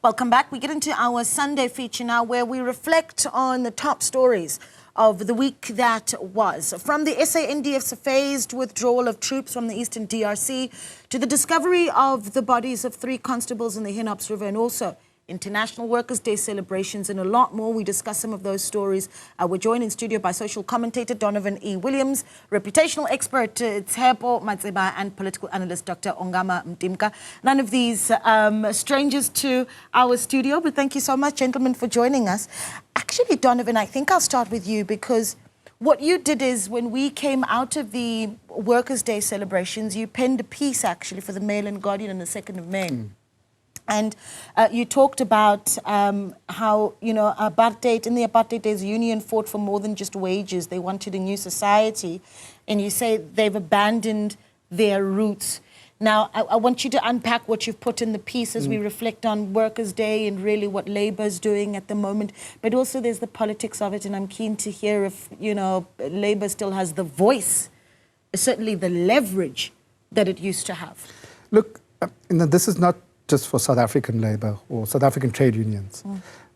Welcome back. We get into our Sunday feature now where we reflect on the top stories of the week that was. From the SANDF's phased withdrawal of troops from the eastern DRC to the discovery of the bodies of 3 constables in the Hinops River, and also International Workers' Day celebrations and a lot more. We discuss some of those stories. We're joined in studio by social commentator Donovan E. Williams, reputational expert Tshepo Matseba, and political analyst Dr. Ongama Mtimka. None of these strangers to our studio, but thank you so much, gentlemen, for joining us. Actually, Donovan, I think I'll start with you because what you did is when we came out of the Workers' Day celebrations, you penned a piece actually for the Mail and Guardian on the 2nd of May. And you talked about how, you know, apartheid, in the apartheid days, union fought for more than just wages. They wanted a new society. And you say they've abandoned their roots. Now, I want you to unpack what you've put in the piece as we reflect on Workers' Day and really what Labour's doing at the moment. But also there's the politics of it. And I'm keen to hear if, you know, Labour still has the voice, certainly the leverage that it used to have. Look, this is not just for South African labour or South African trade unions.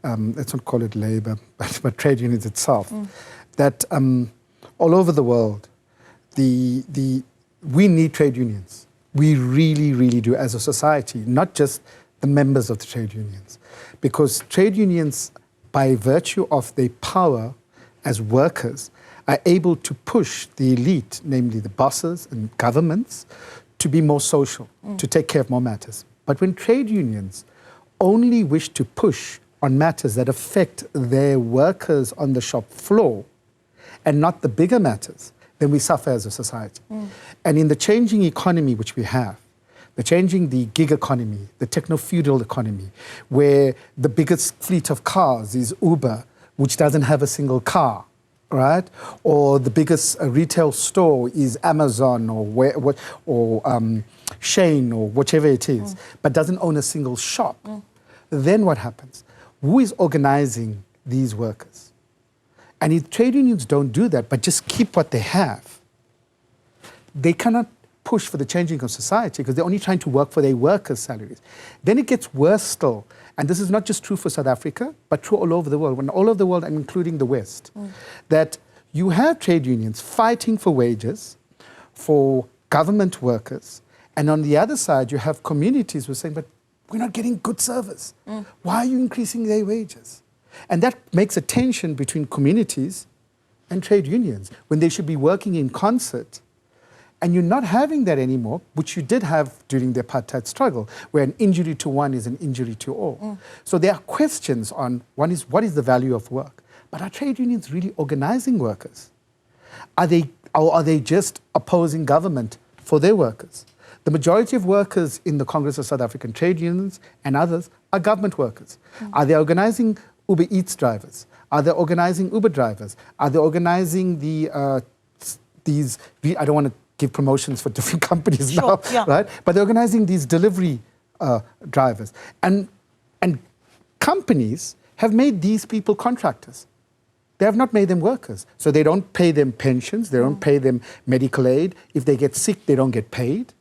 Let's not call it labour, but trade unions itself. That all over the world, we need trade unions. We really, really do as a society, not just the members of the trade unions. Because trade unions, by virtue of their power as workers, are able to push the elite, namely the bosses and governments, to be more social, to take care of more matters. But when trade unions only wish to push on matters that affect their workers on the shop floor and not the bigger matters, then we suffer as a society. And in the changing economy which we have, the gig economy, the techno-feudal economy, where the biggest fleet of cars is Uber, which doesn't have a single car, right? Or the biggest retail store is Amazon or Shane or whichever it is, but doesn't own a single shop. Then what happens? Who is organizing these workers? And if trade unions don't do that, but just keep what they have, they cannot push for the changing of society because they're only trying to work for their workers' salaries. Then it gets worse still. And this is not just true for South Africa, but true all over the world. When all over the world, I'm including the West, that you have trade unions fighting for wages for government workers. And on the other side, you have communities who are saying, but we're not getting good service. Why are you increasing their wages? And that makes a tension between communities and trade unions when they should be working in concert. And you're not having that anymore, which you did have during the apartheid struggle, where an injury to one is an injury to all. So there are questions on, one is, what is the value of work? But are trade unions really organizing workers? Are they just opposing government for their workers? The majority of workers in the Congress of South African Trade Unions and others are government workers. Are they organizing Uber Eats drivers? Are they organizing Uber drivers? Are they organizing I don't want to give promotions for different companies now, right? But they're organizing these delivery drivers. And companies have made these people contractors. They have not made them workers. So they don't pay them pensions, they don't pay them medical aid. If they get sick, they don't get paid.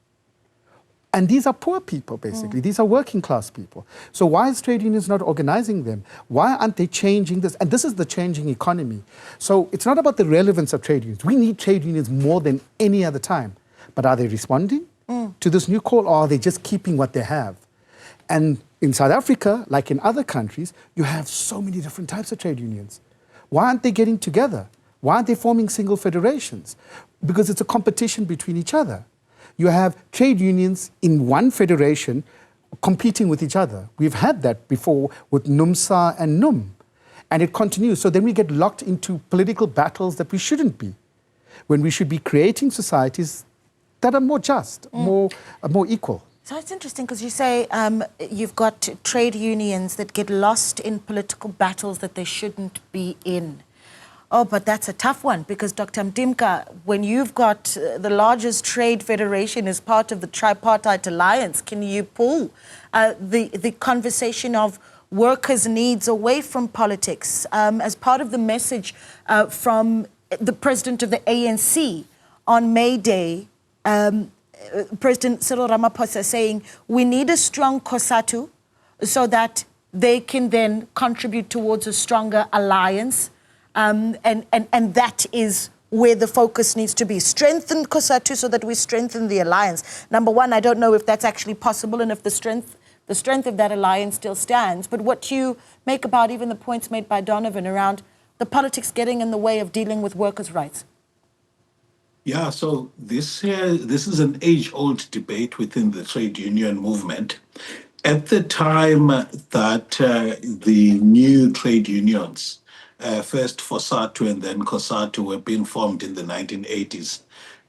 And these are poor people, basically. These are working class people. So why is trade unions not organizing them? Why aren't they changing this? And this is the changing economy. So it's not about the relevance of trade unions. We need trade unions more than any other time. But are they responding to this new call, or are they just keeping what they have? And in South Africa, like in other countries, you have so many different types of trade unions. Why aren't they getting together? Why aren't they forming single federations? Because it's a competition between each other. You have trade unions in one federation competing with each other. We've had that before with NUMSA and NUM, and it continues. So then we get locked into political battles that we shouldn't be, when we should be creating societies that are more just, more equal. So it's interesting because you say you've got trade unions that get lost in political battles that they shouldn't be in. Oh, but that's a tough one because, Dr. Mtimka, when you've got the largest trade federation as part of the tripartite alliance, can you pull the conversation of workers' needs away from politics as part of the message from the president of the ANC on May Day, President Cyril Ramaphosa saying we need a strong COSATU so that they can then contribute towards a stronger alliance. And that is where the focus needs to be. Strengthen COSATU so that we strengthen the alliance. Number one, I don't know if that's actually possible and if the strength of that alliance still stands. But what you make about even the points made by Donovan around the politics getting in the way of dealing with workers' rights. Yeah, so this is an age-old debate within the trade union movement. At the time that the new trade unions, first COSATU and then COSATU, were being formed in the 1980s,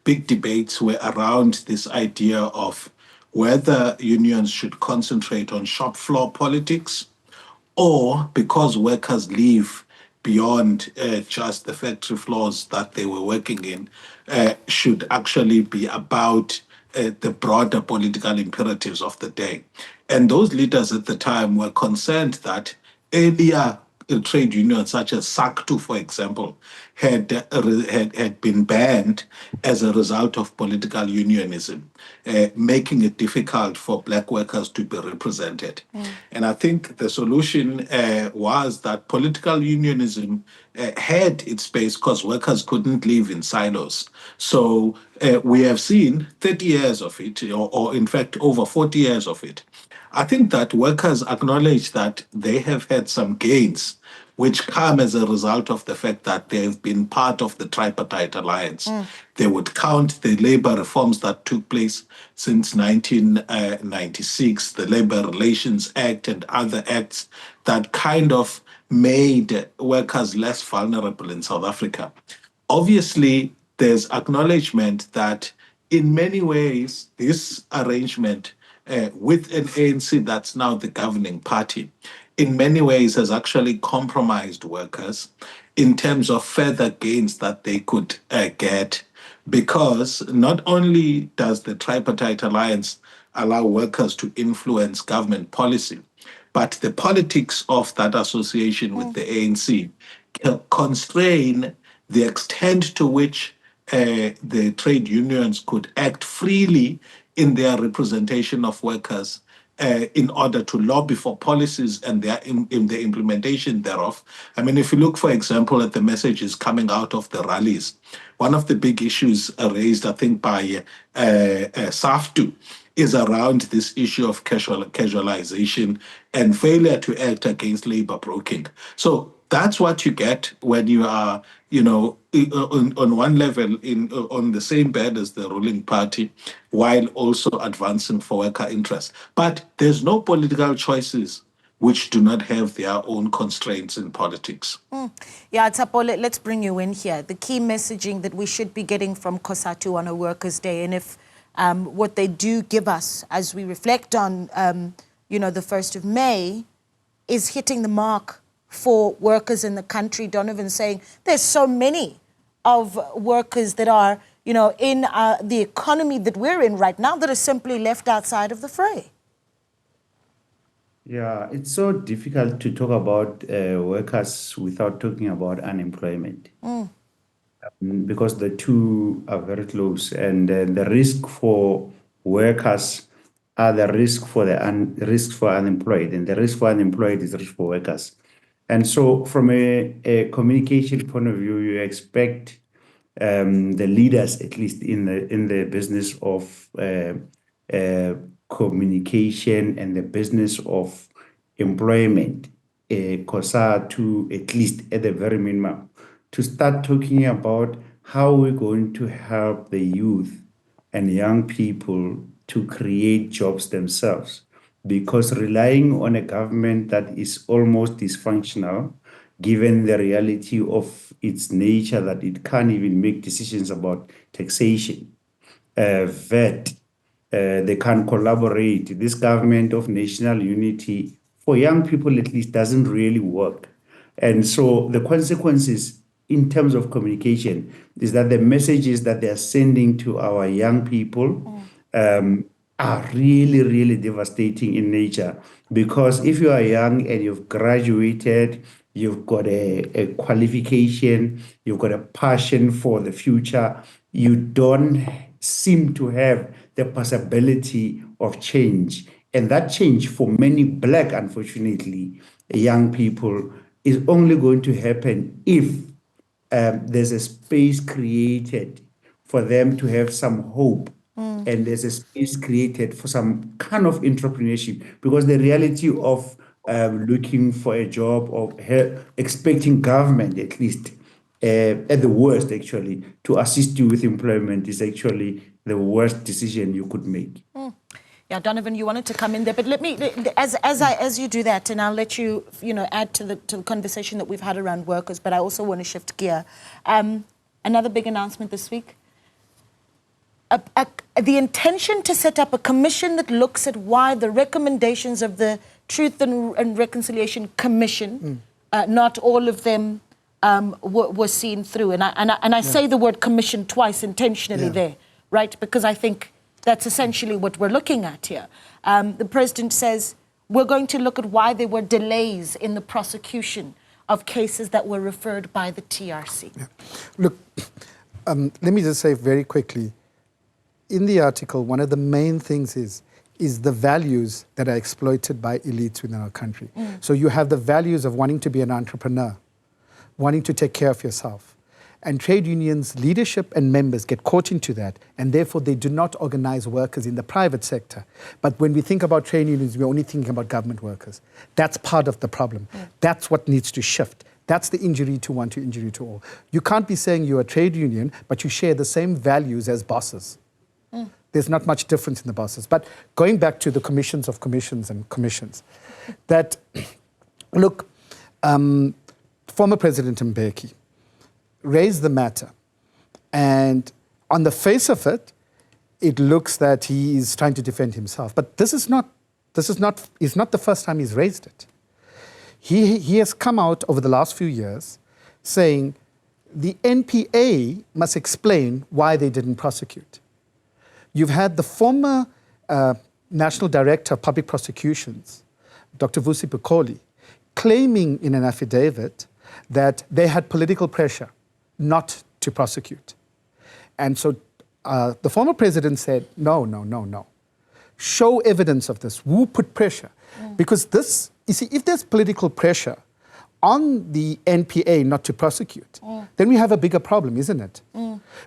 big debates were around this idea of whether unions should concentrate on shop floor politics, or because workers live beyond just the factory floors that they were working in, should actually be about the broader political imperatives of the day. And those leaders at the time were concerned that earlier trade unions such as COSATU, for example, had been banned as a result of political unionism, making it difficult for black workers to be represented. And I think the solution was that political unionism had its space because workers couldn't live in silos. So we have seen 30 years of it, or in fact over 40 years of it. I think that workers acknowledge that they have had some gains, which come as a result of the fact that they've been part of the tripartite alliance. They would count the labor reforms that took place since 1996, the Labor Relations Act and other acts that kind of made workers less vulnerable in South Africa. Obviously, there's acknowledgement that in many ways, this arrangement with an ANC that's now the governing party, in many ways has actually compromised workers in terms of further gains that they could get, because not only does the tripartite alliance allow workers to influence government policy, but the politics of that association with the ANC constrain the extent to which the trade unions could act freely in their representation of workers in order to lobby for policies and in the implementation thereof. I mean, if you look, for example, at the messages coming out of the rallies, one of the big issues raised, I think, by SAFTU is around this issue of casualization and failure to act against labor broking. So that's what you get when you are, on one level on the same bed as the ruling party, while also advancing for worker interests. But there's no political choices which do not have their own constraints in politics. Yeah, Tsapo, let's bring you in here. The key messaging that we should be getting from COSATU on a Workers' Day, and if what they do give us as we reflect on, the 1st of May, is hitting the mark for workers in the country. Donovan saying there's so many of workers that are, in the economy that we're in right now that are simply left outside of the fray. Yeah, it's so difficult to talk about workers without talking about unemployment. Because the two are very close, and the risk for workers are the risk for risk for unemployed, and the risk for unemployed is risk for workers. And so from a communication point of view, you expect the leaders, at least in the business of communication and the business of employment, COSATU, at least at the very minimum, to start talking about how we're going to help the youth and young people to create jobs themselves. Because relying on a government that is almost dysfunctional, given the reality of its nature, that it can't even make decisions about taxation, VAT, they can't collaborate. This government of national unity, for young people at least, doesn't really work. And so the consequences in terms of communication is that the messages that they are sending to our young people are really, really devastating in nature. Because if you are young and you've graduated, you've got a qualification, you've got a passion for the future, you don't seem to have the possibility of change And that change for many Black, unfortunately, young people is only going to happen if there's a space created for them to have some hope, and there's a space created for some kind of entrepreneurship, because the reality of looking for a job or expecting government, at least at the worst actually, to assist you with employment is actually the worst decision you could make. Yeah, Donovan, you wanted to come in there, but let me, as you do that, and I'll let you, add to the conversation that we've had around workers, but I also want to shift gear. Another big announcement this week. The intention to set up a commission that looks at why the recommendations of the Truth and Reconciliation Commission, not all of them were seen through. And I say the word commission twice intentionally there, right? Because I think that's essentially what we're looking at here. The president says, we're going to look at why there were delays in the prosecution of cases that were referred by the TRC. Yeah. Look, let me just say very quickly, in the article, one of the main things is the values that are exploited by elites within our country. So you have the values of wanting to be an entrepreneur, wanting to take care of yourself. And trade unions, leadership and members get caught into that, and therefore they do not organize workers in the private sector. But when we think about trade unions, we're only thinking about government workers. That's part of the problem. That's what needs to shift. That's the injury to one to injury to all. You can't be saying you're a trade union, but you share the same values as bosses. There's not much difference in the bosses. But going back to the commissions of commissions and commissions, that, look, former President Mbeki raised the matter, and on the face of it, it looks that he is trying to defend himself. But this is not the first time he's raised it. He has come out over the last few years saying the NPA must explain why they didn't prosecute. You've had the former National Director of Public Prosecutions, Dr. Vusi Pikoli, claiming in an affidavit that they had political pressure not to prosecute. And so the former president said, no. Show evidence of this. Who put pressure? Because this, you see, if there's political pressure on the NPA not to prosecute, then we have a bigger problem, isn't it?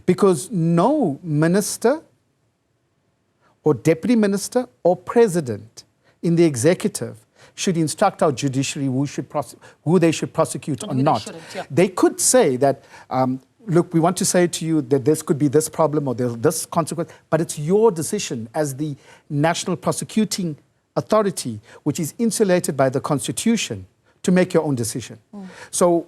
Because no minister or deputy minister or president in the executive should instruct our judiciary who they should prosecute or not. They could say that, look, we want to say to you that this could be this problem or there's this consequence, but it's your decision as the national prosecuting authority, which is insulated by the Constitution, to make your own decision. So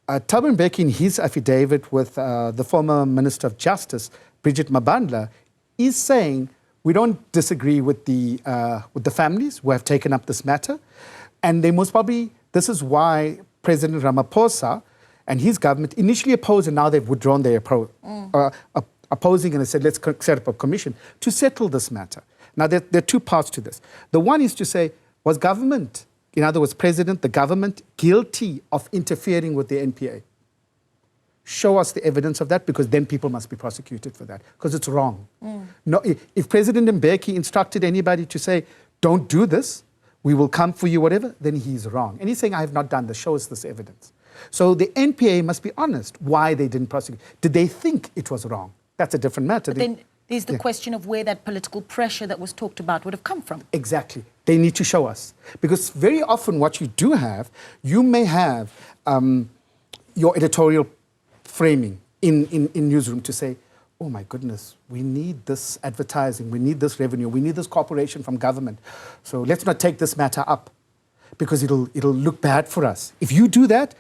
Thabo Mbeki, in his affidavit with the former Minister of Justice, Bridget Mabandla, is saying, we don't disagree with the families who have taken up this matter. And they most probably, this is why President Ramaphosa and his government initially opposed, and now they've withdrawn their opposing, and they said, let's set up a commission to settle this matter. Now, there are two parts to this. The one is to say, was government, in other words, the government, guilty of interfering with the NPA? Show us the evidence of that, because then people must be prosecuted for that, because it's wrong. No, if President Mbeki instructed anybody to say, don't do this, we will come for you, whatever, then he's wrong. And he's saying, I have not done this, show us this evidence. So the NPA must be honest why they didn't prosecute. Did they think it was wrong? That's a different matter. But then there's the question of where that political pressure that was talked about would have come from. Exactly. They need to show us. Because very often what you do have, you may have your editorial framing in Newsroom to say, oh my goodness, we need this advertising, we need this revenue, we need this cooperation from government. So let's not take this matter up, because it'll look bad for us. If you do that,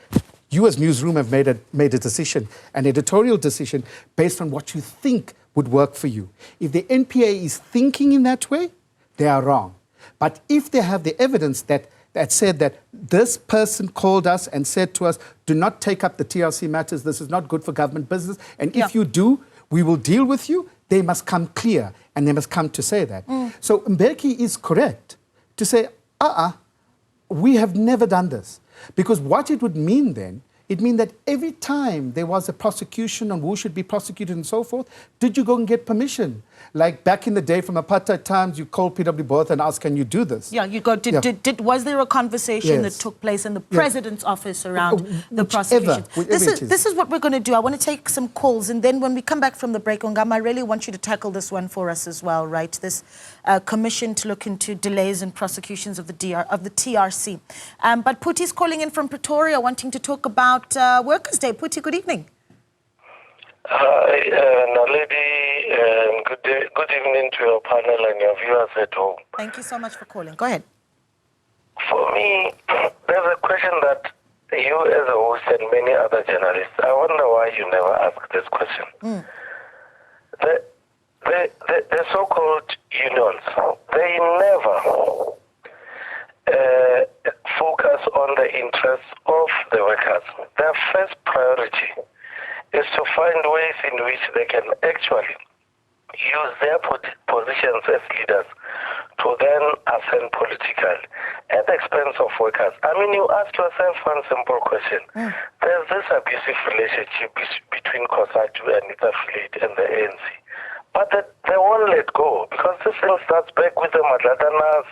you as Newsroom have made a decision, an editorial decision, based on what you think would work for you. If the NPA is thinking in that way, they are wrong. But if they have the evidence that said that this person called us and said to us, do not take up the TRC matters, this is not good for government business, and if you do, we will deal with you, they must come clear, and they must come to say that. So Mbeki is correct to say, we have never done this. Because what it would mean then It means that every time there was a prosecution on who should be prosecuted and so forth, did you go and get permission? Like back in the day from apartheid times, you called PW Botha and asked, can you do this? Yeah, you go. Was there a conversation that took place in the president's office around the prosecution? This is what we're going to do. I want to take some calls, and then when we come back from the break, Ongama, I really want you to tackle this one for us as well, right? This commission to look into delays in prosecutions of the TRC. But Puti's calling in from Pretoria, wanting to talk about Workers' Day. Puti, good evening. Hi, Naledi, and good evening to your panel and your viewers at home. Thank you so much for calling. Go ahead. For me, there's a question that you as a host and many other journalists, I wonder why you never ask this question. The so-called unions, they never focus on the interests of the workers. Their first priority is to find ways in which they can actually use their positions as leaders to then ascend politically at the expense of workers. I mean, you ask yourself one simple question. There's this abusive relationship between COSATU and its affiliate and the ANC. But they won't let go, because this thing starts back with the Madladanas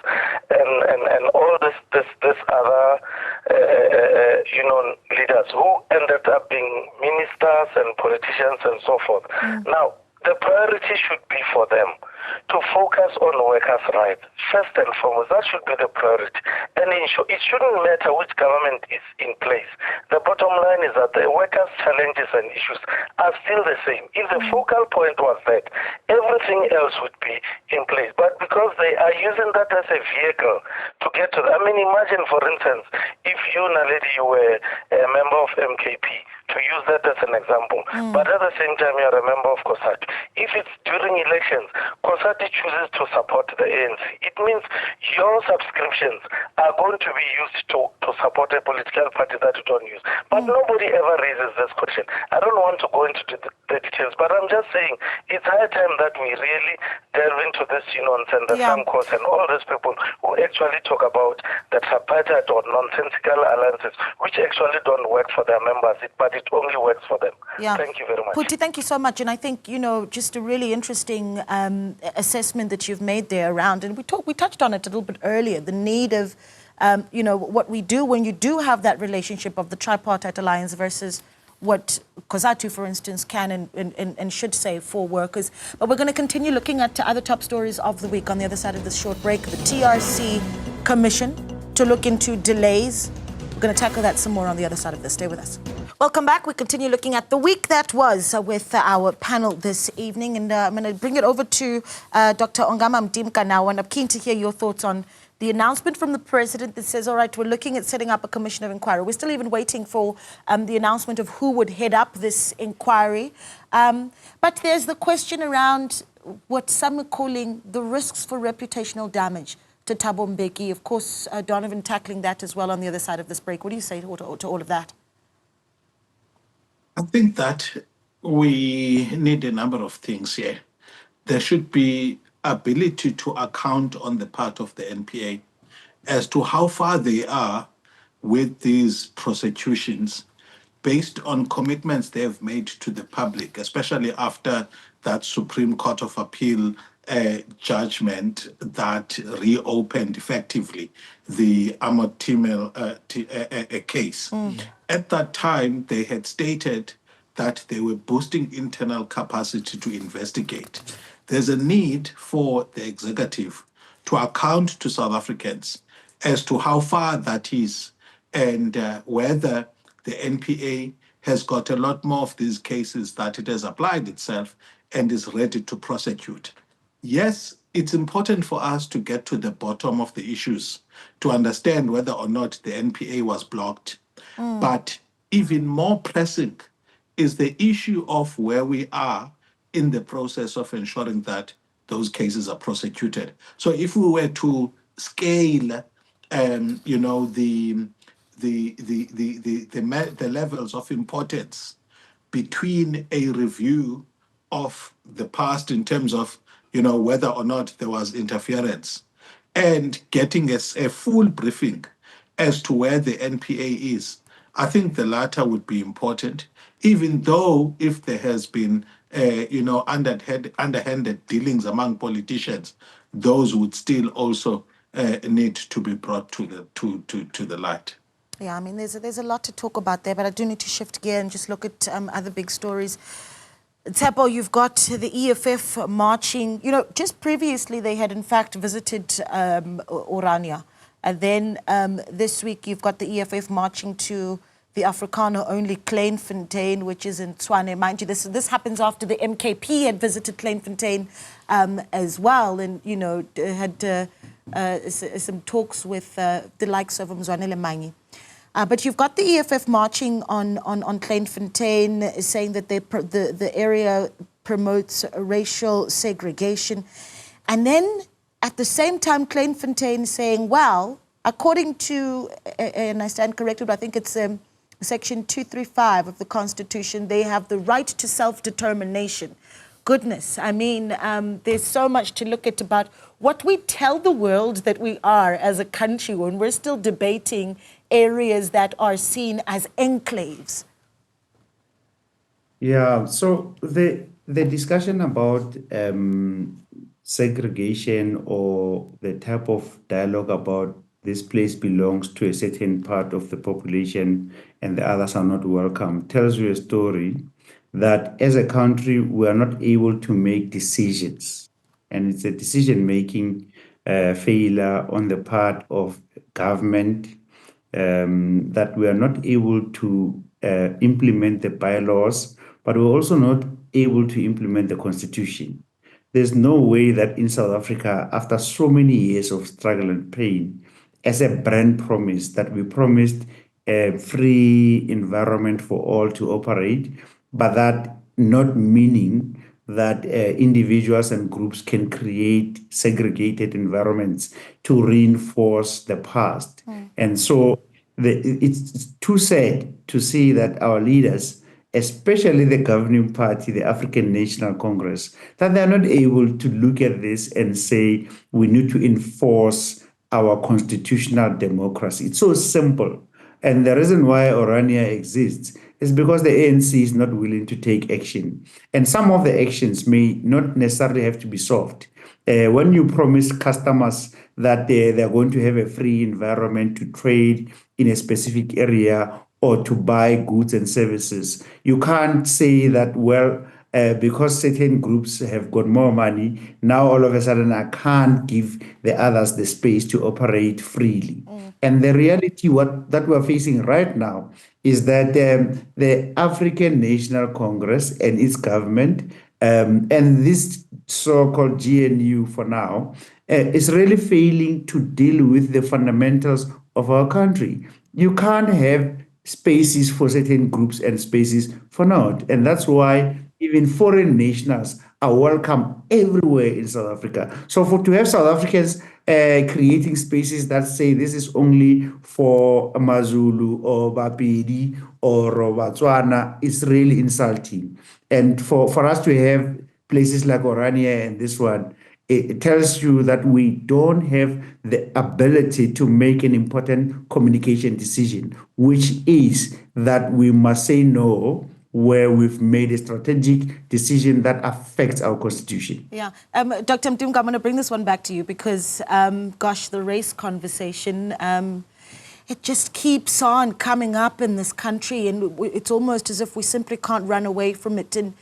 and all this other leaders who ended up being ministers and politicians and so forth. Now, the priority should be for them to focus on workers' rights. First and foremost, that should be the priority. And it shouldn't matter which government is in place. The bottom line is that the workers' challenges and issues are still the same. If the focal point was that, everything else would be in place. But because they are using that as a vehicle to get to I mean, imagine, for instance, if you, Naledi, you were a member of MKP, to use that as an example. But at the same time, you're a member of COSATU. If it's during elections, COSATU chooses to support the ANC. It means your subscriptions are going to be used to support a political party that you don't use. But nobody ever raises this question. I don't want to go into the details, but I'm just saying it's high time that we really delve into this nonsense, the Samcos and all these people who actually talk about the tripartite or nonsensical alliances, which actually don't work for their members, but it only works for them. Thank you very much. Puti, thank you so much. And I think, just a really interesting assessment that you've made there around, and we touched on it a little bit earlier, the need of, what we do when you do have that relationship of the tripartite alliance versus what COSATU, for instance, can and should say for workers. But we're going to continue looking at other top stories of the week on the other side of this short break. The TRC Commission to look into delays. We're going to tackle that some more on the other side of this. Stay with us. Welcome back. We continue looking at the week that was with our panel this evening. And I'm going to bring it over to Dr. Ongama Mdimka now. And I'm keen to hear your thoughts on the announcement from the president that says, all right, we're looking at setting up a commission of inquiry. We're still even waiting for the announcement of who would head up this inquiry. But there's the question around what some are calling the risks for reputational damage to Thabo Mbeki. Of course, Donovan tackling that as well on the other side of this break. What do you say to all of that? I think that we need a number of things here. There should be ability to account on the part of the NPA as to how far they are with these prosecutions based on commitments they have made to the public, especially after that Supreme Court of Appeal judgment that reopened effectively the Ahmad Timel case. At that time, they had stated that they were boosting internal capacity to investigate. There's a need for the executive to account to South Africans as to how far that is and whether the NPA has got a lot more of these cases that it has applied itself and is ready to prosecute. Yes, it's important for us to get to the bottom of the issues to understand whether or not the NPA was blocked. But even more pressing is the issue of where we are in the process of ensuring that those cases are prosecuted. So if we were to scale, the levels of importance between a review of the past in terms of, whether or not there was interference and getting a full briefing as to where the NPA is, I think the latter would be important, even though if there has been, underhanded dealings among politicians, those would still also need to be brought to the light. Yeah, I mean, there's a lot to talk about there, but I do need to shift gear and just look at other big stories. Tsepo, you've got the EFF marching. You know, just previously they had in fact visited Orania. And then this week you've got the EFF marching to the Afrikaner-only Kleinfontein, which is in Tshwane. Mind you, this happens after the MKP had visited Kleinfontein as well, and, you know, had some talks with the likes of Mzwanele Manyi. But you've got the EFF marching on Kleinfontein, saying that the area promotes racial segregation. And then at the same time, Kleinfontein saying, well, according to, and I stand corrected, but I think it's Section 235 of the Constitution, they have the right to self-determination. Goodness, I mean, there's so much to look at about what we tell the world that we are as a country when we're still debating areas that are seen as enclaves. Yeah, so the discussion about segregation or the type of dialogue about this place belongs to a certain part of the population and the others are not welcome tells you a story that as a country we are not able to make decisions, and it's a decision-making failure on the part of government, that we are not able to implement the bylaws, but we're also not able to implement the constitution. There's no way that in South Africa, after so many years of struggle and pain, as a brand promise that we promised a free environment for all to operate, but that not meaning that individuals and groups can create segregated environments to reinforce the past. And so it's too sad to see that our leaders, especially the governing party, the African National Congress, that they're not able to look at this and say, we need to enforce our constitutional democracy. It's so simple. And the reason why Orania exists is because the ANC is not willing to take action. And some of the actions may not necessarily have to be soft. When you promise customers that they're going to have a free environment to trade in a specific area or to buy goods and services, you can't say that, well, because certain groups have got more money, now all of a sudden I can't give the others the space to operate freely. And the reality that we're facing right now is that the African National Congress and its government and this so-called GNU for now is really failing to deal with the fundamentals of our country. You can't have spaces for certain groups and spaces for not. And that's why even foreign nationals are welcome everywhere in South Africa. So to have South Africans creating spaces that say this is only for Mazulu or Bapedi or Botswana is really insulting. And for us to have places like Orania and this one, it tells you that we don't have the ability to make an important communication decision, which is that we must say no where we've made a strategic decision that affects our constitution. Yeah. Dr. Mtimka, I'm going to bring this one back to you because, gosh, the race conversation, it just keeps on coming up in this country, and it's almost as if we simply can't run away from it. And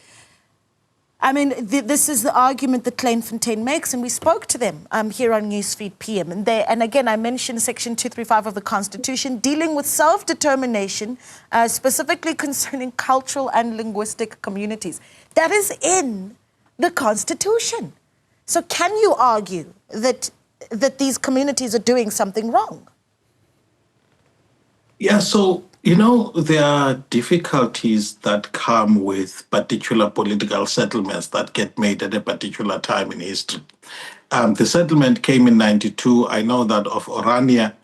I mean, this is the argument that Kleinfontein makes, and we spoke to them here on Newsfeed PM. And again, I mentioned Section 235 of the Constitution dealing with self-determination, specifically concerning cultural and linguistic communities. That is in the Constitution. So can you argue that these communities are doing something wrong? Yeah, so, you know, there are difficulties that come with particular political settlements that get made at a particular time in history. The settlement came in 92. I know that of Orania,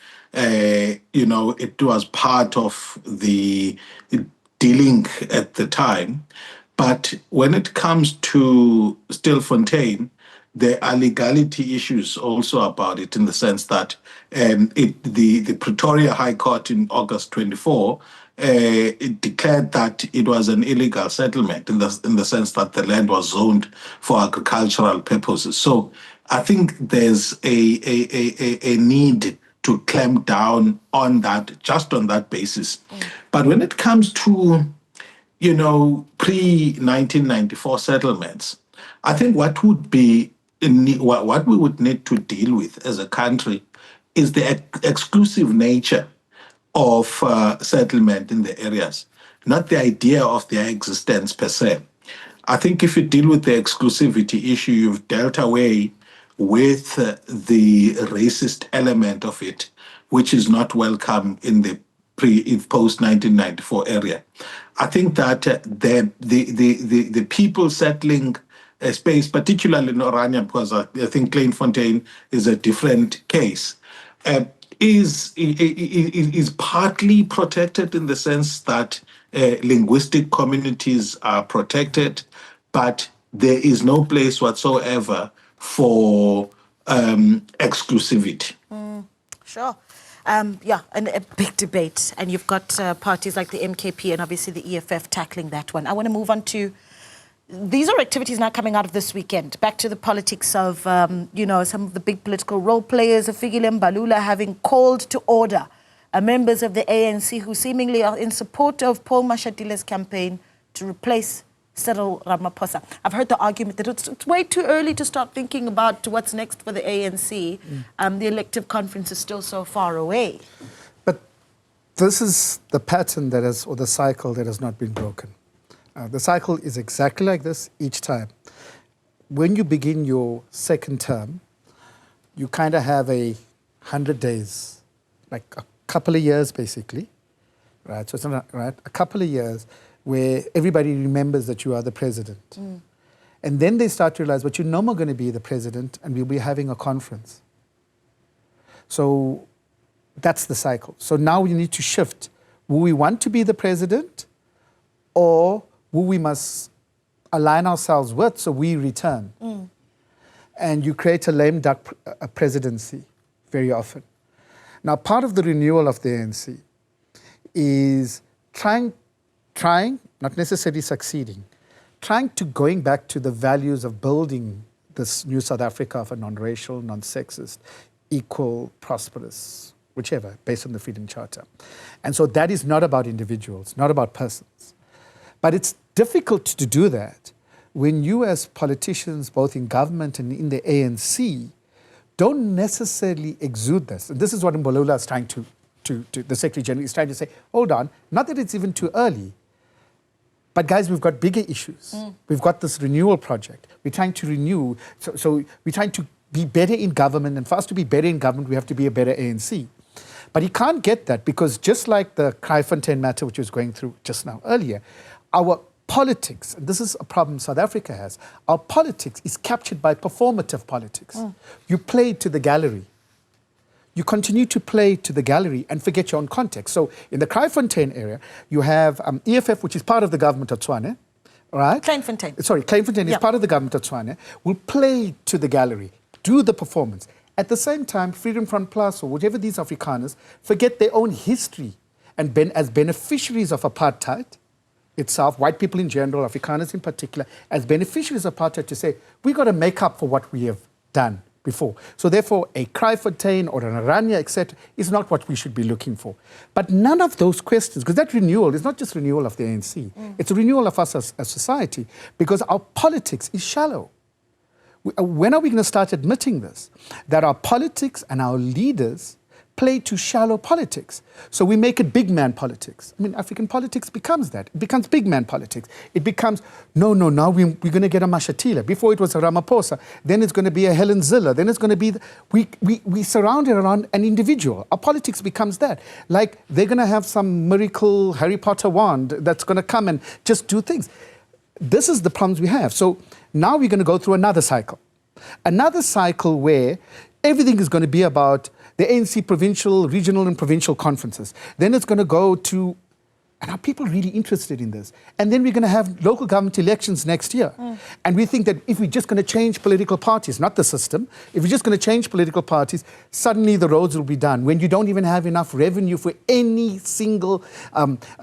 you know, it was part of the dealing at the time. But when it comes to Stilfontein, there are legality issues also about it, in the sense that the Pretoria High Court in August 24 it declared that it was an illegal settlement in the sense that the land was zoned for agricultural purposes. So I think there's a need to clamp down on that, just on that basis. But when it comes to, pre-1994 settlements, I think what we would need to deal with as a country is the exclusive nature of settlement in the areas, not the idea of their existence per se. I think if you deal with the exclusivity issue, you've dealt away with the racist element of it, which is not welcome in the post-1994 area. I think that the people settling a space, particularly in Orania, because I think Kleinfontein is a different case, is partly protected in the sense that linguistic communities are protected, but there is no place whatsoever for exclusivity. Sure. And a big debate. And you've got parties like the MKP and obviously the EFF tackling that one. I want to move on to, these are activities now coming out of this weekend. Back to the politics of, some of the big political role players, Fikile Mbalula having called to order members of the ANC who seemingly are in support of Paul Mashadile's campaign to replace Cyril Ramaphosa. I've heard the argument that it's way too early to start thinking about what's next for the ANC. The elective conference is still so far away. But this is the pattern or the cycle that has not been broken. The cycle is exactly like this each time. When you begin your second term, you kind of have 100 days, like a couple of years basically, right? So it's not, right, a couple of years where everybody remembers that you are the president. And then they start to realize, but you're no more going to be the president and we'll be having a conference. So that's the cycle. So now we need to shift. Will we want to be the president, or who we must align ourselves with so we return? And you create a lame duck presidency very often. Now, part of the renewal of the ANC is trying, not necessarily succeeding, trying to going back to the values of building this new South Africa of a non-racial, non-sexist, equal, prosperous, whichever, based on the Freedom Charter. And so that is not about individuals, not about persons. But it's difficult to do that when you as politicians, both in government and in the ANC, don't necessarily exude this. And this is what Mbalula is trying to the Secretary General is trying to say, hold on, not that it's even too early, but guys, we've got bigger issues. We've got this renewal project. We're trying to renew, so we're trying to be better in government, and for us to be better in government, we have to be a better ANC. But he can't get that because just like the Kraaifontein matter, which was going through just now earlier, our politics, and this is a problem South Africa has, our politics is captured by performative politics. You play to the gallery. You continue to play to the gallery and forget your own context. So in the Kraaifontein area, you have EFF, which is part of the government of Tshwane, right? Kleinfontein is part of the government of Tshwane, will play to the gallery, do the performance. At the same time, Freedom Front Plus or whatever these Afrikaners forget their own history and as beneficiaries of apartheid itself, white people in general, Afrikaners in particular, as beneficiaries of apartheid to say, we've got to make up for what we have done before. So therefore, a Kraaifontein or an Orania, etc., is not what we should be looking for. But none of those questions, because that renewal is not just renewal of the ANC, it's a renewal of us as a society, because our politics is shallow. When are we going to start admitting this? That our politics and our leaders play to shallow politics. So we make it big man politics. I mean, African politics becomes that. It becomes big man politics. It becomes, now we're going to get a Mashatile. Before it was a Ramaphosa. Then it's going to be a Helen Zille. Then it's going to be, we surround it around an individual. Our politics becomes that. Like they're going to have some miracle Harry Potter wand that's going to come and just do things. This is the problems we have. So now we're going to go through another cycle. Another cycle where everything is going to be about the ANC provincial, regional and provincial conferences. Then it's going to go to And are people really interested in this? And then we're going to have local government elections next year. And we think that if we're just going to change political parties, not the system, if we're just going to change political parties, suddenly the roads will be done when you don't even have enough revenue for any single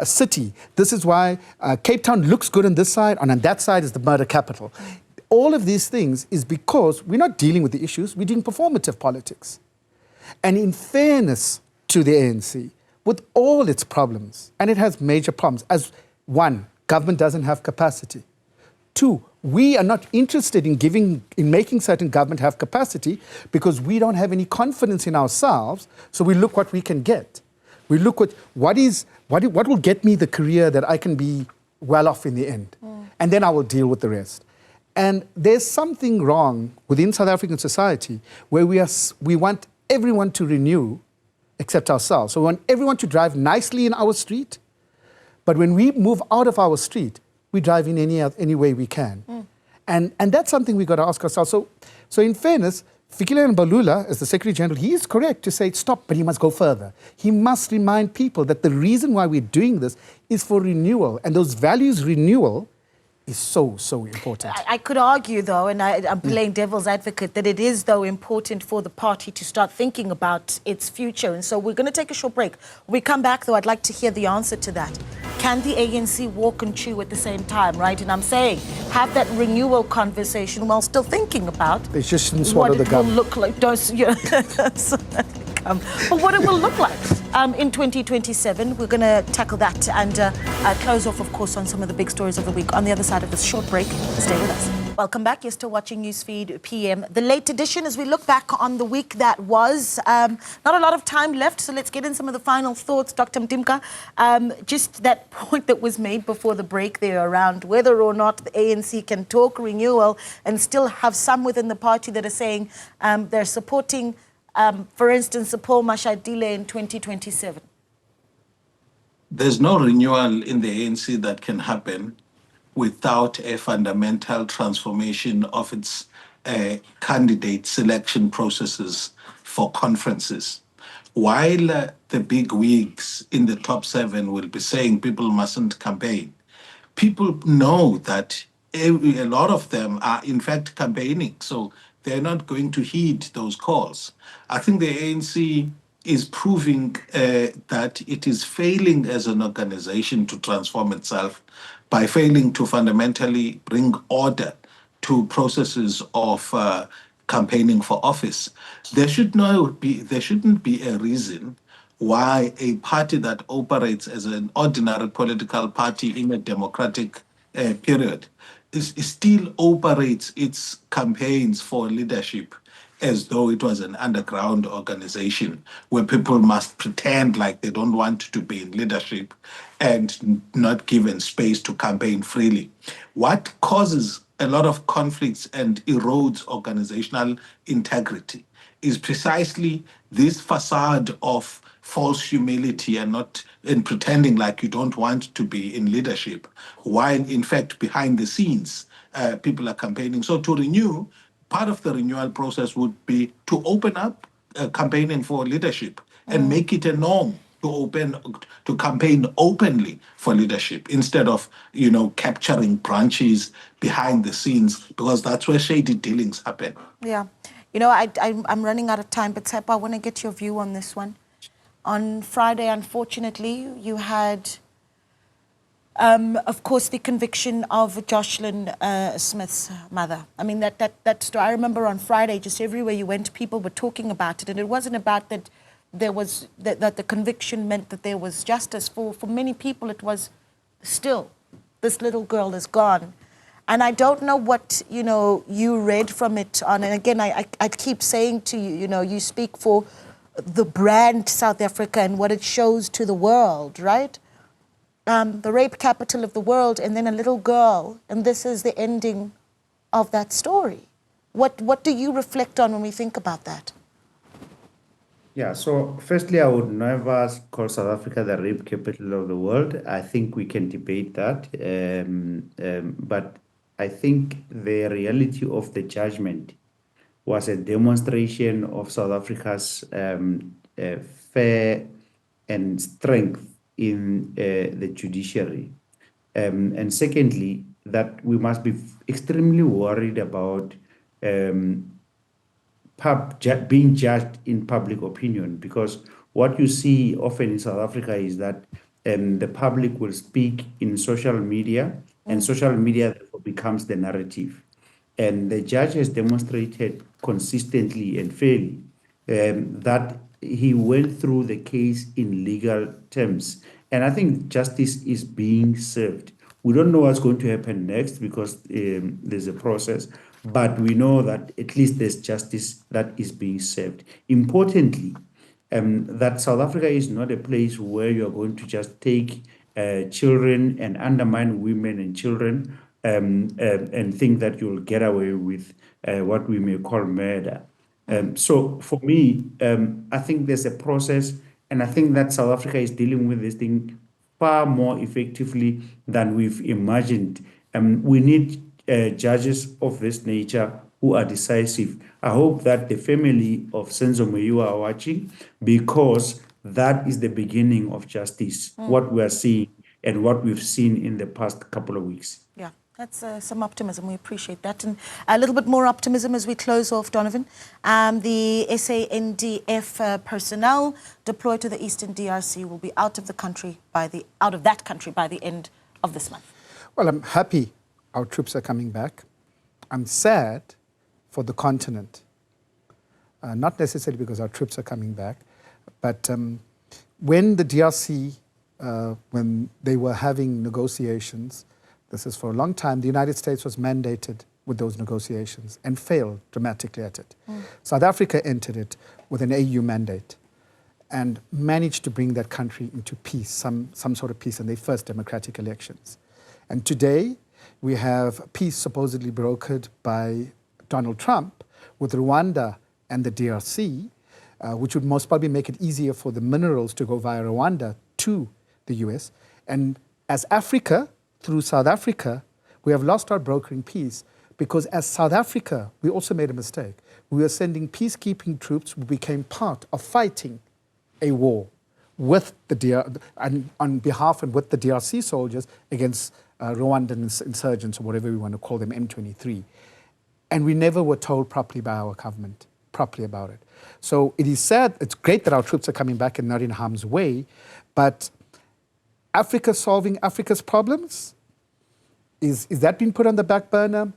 city. This is why Cape Town looks good on this side, and on that side is the murder capital. All of these things is because we're not dealing with the issues, we're doing performative politics. And in fairness to the ANC, with all its problems, and it has major problems, as one, government doesn't have capacity. Two, we are not interested in making certain government have capacity because we don't have any confidence in ourselves, so we look what we can get. We look at what will get me the career that I can be well off in the end, and then I will deal with the rest. And there's something wrong within South African society where we want everyone to renew except ourselves. So we want everyone to drive nicely in our street, but when we move out of our street, we drive in any way we can. And that's something we've got to ask ourselves. So in fairness, Fikile Mbalula, as the Secretary General, he is correct to say stop, but he must go further. He must remind people that the reason why we're doing this is for renewal, and those values renewal is so, so important. I could argue, though, and I'm playing devil's advocate, that it is, though, important for the party to start thinking about its future. And so we're going to take a short break. When we come back, though, I'd like to hear the answer to that. Can the ANC walk and chew at the same time, right? And I'm saying, have that renewal conversation while still thinking about They just shouldn't swallow the gum. What it will look like. But what it will look like in 2027. We're going to tackle that and close off, of course, on some of the big stories of the week on the other side of this short break. Stay with us. Welcome back. You're still watching Newsfeed PM. The late edition as we look back on the week that was. Not a lot of time left, so let's get in some of the final thoughts. Dr. Mtimka, just that point that was made before the break there around whether or not the ANC can talk renewal and still have some within the party that are saying they're supporting, for instance, Paul Mashadile in 2027. There's no renewal in the ANC that can happen without a fundamental transformation of its candidate selection processes for conferences. While the big wigs in the top 7 will be saying people mustn't campaign, people know that a lot of them are in fact campaigning, so they're not going to heed those calls. I think the ANC is proving that it is failing as an organization to transform itself by failing to fundamentally bring order to processes of campaigning for office. There shouldn't be a reason why a party that operates as an ordinary political party in a democratic period still operates its campaigns for leadership as though it was an underground organization where people must pretend like they don't want to be in leadership and not given space to campaign freely. What causes a lot of conflicts and erodes organizational integrity is precisely this facade of false humility and pretending like you don't want to be in leadership, while in fact behind the scenes people are campaigning. So to renew, part of the renewal process would be to open up campaigning for leadership and make it a norm to campaign openly for leadership instead of, capturing branches behind the scenes, because that's where shady dealings happen. Yeah. I'm running out of time, but Tsepa, I want to get your view on this one. On Friday, unfortunately, you had, of course, the conviction of Joshlin Smith's mother. I mean, that story, I remember on Friday, just everywhere you went, people were talking about it. And it wasn't about that there was, that the conviction meant that there was justice. For many people, it was still, this little girl is gone. And I don't know what, you read from it on. And again, I keep saying to you, you speak for the brand South Africa and what it shows to the world, right? The rape capital of the world, and then a little girl, and this is the ending of that story. What do you reflect on when we think about that? Yeah, so firstly, I would never call South Africa the rape capital of the world. I think we can debate that. But I think the reality of the judgment was a demonstration of South Africa's fair and strength in the judiciary. And secondly, that we must be extremely worried about being judged in public opinion, because what you see often in South Africa is that the public will speak in social media, and social media therefore becomes the narrative. And the judge has demonstrated consistently and fairly that he went through the case in legal terms. And I think justice is being served. We don't know what's going to happen next because there's a process, but we know that at least there's justice that is being served. Importantly, that South Africa is not a place where you're going to just take children and undermine women and children and think that you'll get away with what we may call murder. So for me, I think there's a process, and I think that South Africa is dealing with this thing far more effectively than we've imagined. We need judges of this nature who are decisive. I hope that the family of Senzo Moyo are watching, because that is the beginning of justice, what we are seeing and what we've seen in the past couple of weeks. Yeah, that's some optimism. We appreciate that. And a little bit more optimism as we close off, Donovan. The SANDF personnel deployed to the Eastern DRC will be out of that country by the end of this month. Well, I'm happy our troops are coming back. I'm sad for the continent, not necessarily because our troops are coming back, but when the DRC, when they were having negotiations, this is for a long time, the United States was mandated with those negotiations and failed dramatically at it. South Africa entered it with an AU mandate and managed to bring that country into peace, some sort of peace in their first democratic elections. And today, we have peace supposedly brokered by Donald Trump with Rwanda and the DRC, which would most probably make it easier for the minerals to go via Rwanda to the US. And as Africa, through South Africa, we have lost our brokering peace, because as South Africa, we also made a mistake. We were sending peacekeeping troops who became part of fighting a war with the on behalf and with the DRC soldiers against Rwandan insurgents, or whatever we want to call them, M23. And we never were told properly by our government, properly about it. So it is sad, it's great that our troops are coming back and not in harm's way, but Africa solving Africa's problems, is that being put on the back burner?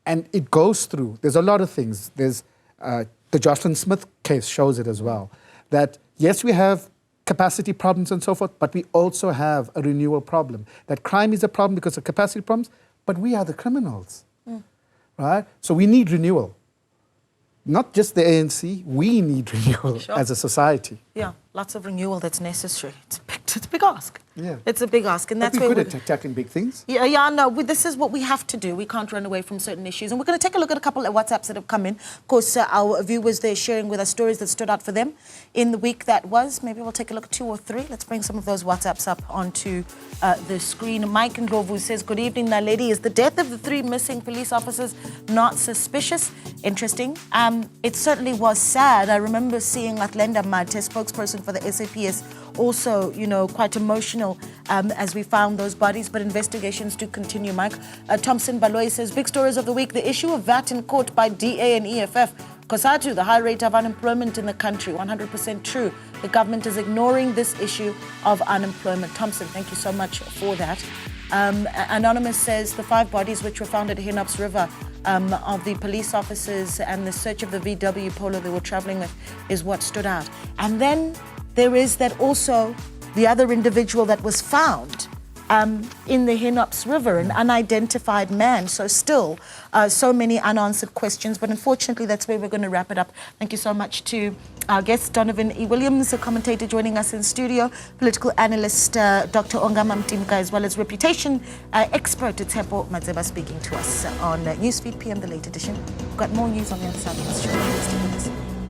And it goes through, there's a lot of things. There's the Joshlin Smith case shows it as well, that yes, we have capacity problems and so forth, but we also have a renewal problem. That crime is a problem because of capacity problems, but we are the criminals, right? So we need renewal. Not just the ANC, we need renewal as a society. Yeah, lots of renewal that's necessary. It's a big ask. Yeah. It's a big ask. And that's we're where good at tackling big things. This is what we have to do. We can't run away from certain issues. And we're going to take a look at a couple of WhatsApps that have come in. Of course, our viewers, they're sharing with us stories that stood out for them in the week that was. Maybe we'll take a look at 2 or 3. Let's bring some of those WhatsApps up onto the screen. Mike Ndlovu says, good evening, Naledi. Is the death of the 3 missing police officers not suspicious? Interesting. It certainly was sad. I remember seeing Atlenda Mate, spokesperson for the SAPS, also, quite emotional as we found those bodies, but investigations do continue, Mike. Thompson Baloy says, big stories of the week, the issue of VAT in court by DA and EFF. COSATU, the high rate of unemployment in the country, 100% true. The government is ignoring this issue of unemployment. Thompson, thank you so much for that. Anonymous says, the 5 bodies which were found at Henops River of the police officers and the search of the VW Polo they were traveling with is what stood out. And then there is that also the other individual that was found in the Henops River, an unidentified man. So still so many unanswered questions, but unfortunately that's where we're going to wrap it up. Thank you so much to our guest, Donovan E. Williams, a commentator joining us in studio, political analyst Dr. Ongama Mtimka, as well as reputation expert Tshepo Madzeba speaking to us on Newsfeed PM, the late edition. We've got more news on the other side of the show. Stay with us.